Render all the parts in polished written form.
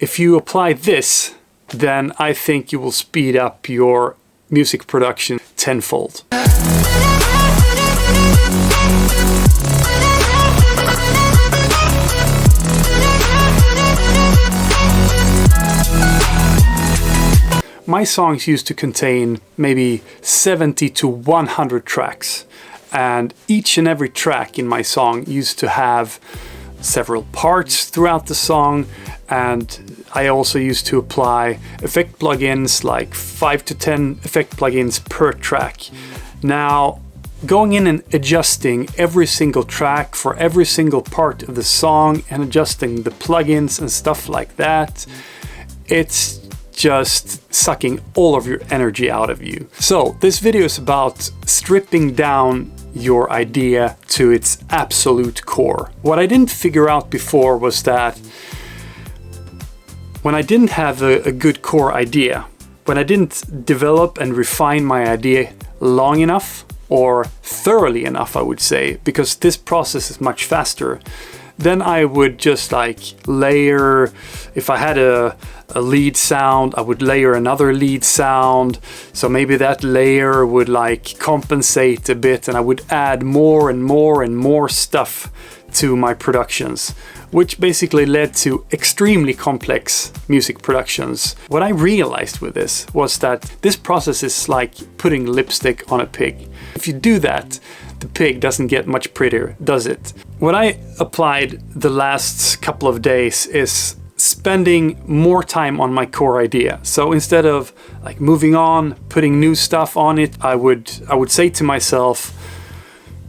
if you apply this, then I think you will speed up your music production tenfold. My songs used to contain maybe 70 to 100 tracks, and each and every track in my song used to have several parts throughout the song, and I also used to apply effect plugins, like 5 to 10 effect plugins per track. Now, going in and adjusting every single track for every single part of the song and adjusting the plugins and stuff like that, it's just sucking all of your energy out of you. So this video is about stripping down your idea to its absolute core. What I didn't figure out before was that when I didn't have a good core idea, when I didn't develop and refine my idea long enough, or thoroughly enough, I would say, because this process is much faster, then I would just like layer. If I had a lead sound, I would layer another lead sound, so maybe that layer would like compensate a bit, and I would add more and more and more stuff to my productions, which basically led to extremely complex music productions. What I realized with this was that this process is like putting lipstick on a pig. If you do that, the pig doesn't get much prettier, does it? What I applied the last couple of days is spending more time on my core idea. So instead of like moving on, putting new stuff on it, I would say to myself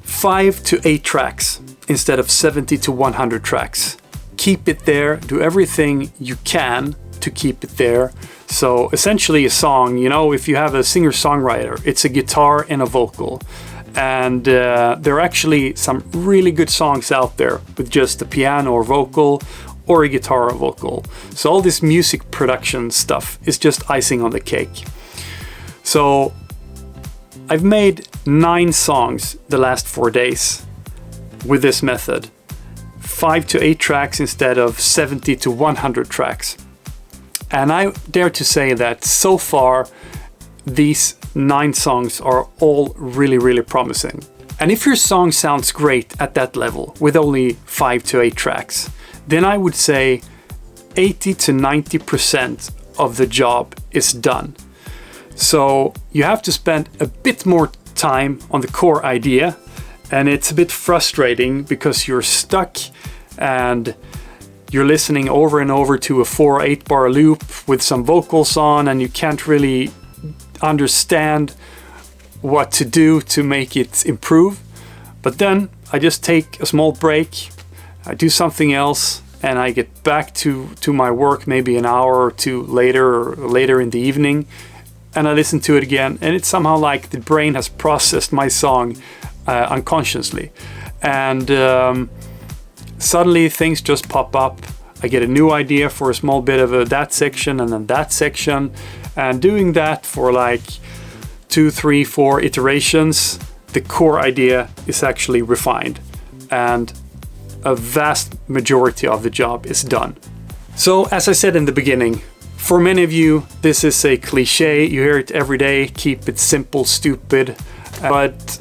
5 to 8 tracks instead of 70 to 100 tracks. Keep it there, do everything you can to keep it there. So essentially a song, you know, if you have a singer-songwriter, it's a guitar and a vocal. And there are actually some really good songs out there with just a piano or vocal or a guitar or vocal. So all this music production stuff is just icing on the cake. So I've made 9 songs the last 4 days with this method. 5 to 8 tracks instead of 70 to 100 tracks. And I dare to say that so far these 9 songs are all really, really promising. And if your song sounds great at that level with only 5 to 8 tracks, then I would say 80 to 90% of the job is done. So you have to spend a bit more time on the core idea, and it's a bit frustrating because you're stuck and you're listening over and over to a 4 or 8 bar loop with some vocals on, and you can't really understand what to do to make it improve. But then I just take a small break, I do something else, and I get back to my work maybe an hour or two later, or later in the evening, and I listen to it again, and it's somehow like the brain has processed my song unconsciously, and suddenly things just pop up. I get a new idea for a small bit of that section and then that section, and doing that for like 2, 3, 4 iterations, the core idea is actually refined, and a vast majority of the job is done. So as I said in the beginning, for many of you this is a cliche, you hear it every day, keep it simple, stupid, but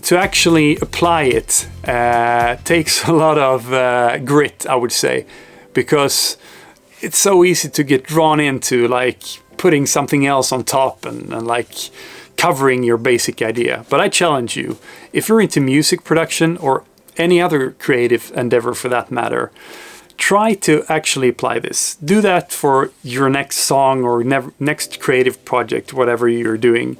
to actually apply it takes a lot of grit, I would say, because it's so easy to get drawn into like putting something else on top and like covering your basic idea. But I challenge you, if you're into music production or any other creative endeavor for that matter, try to actually apply this. Do that for your next song or next creative project, whatever you're doing.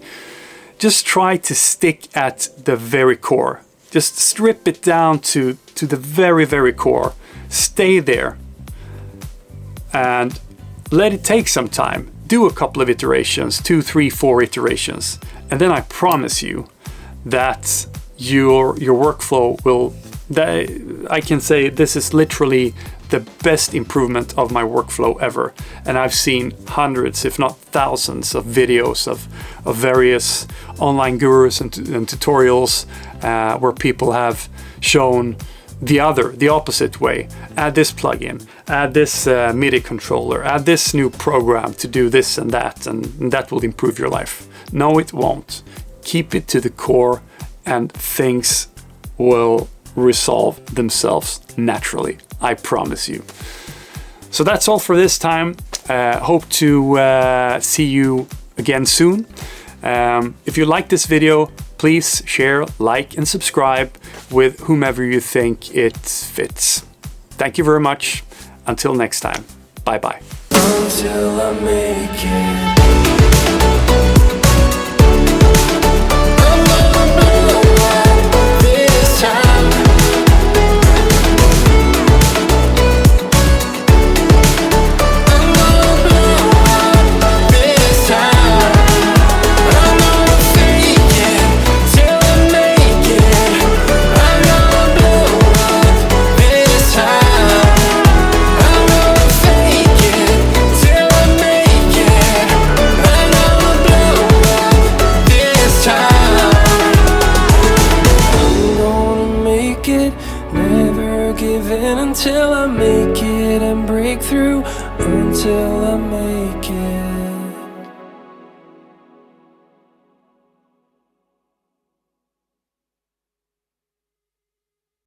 Just try to stick at the very core. Just strip it down to the very, very core. Stay there and let it take some time. Do a couple of iterations, 2, 3, 4 iterations. And then I promise you that your workflow will, I can say this is literally the best improvement of my workflow ever. And I've seen hundreds, if not thousands, of videos of various online gurus and tutorials where people have shown the opposite way. Add this plugin, add this MIDI controller, add this new program to do this and that will improve your life. No, it won't. Keep it to the core and things will resolve themselves naturally. I promise you. So that's all for this time. Hope to see you again soon. If you like this video, please share, like, and subscribe with whomever you think it fits. Thank you very much. Until next time. Bye-bye. Until I make it. Until I make it and break through, until I make it.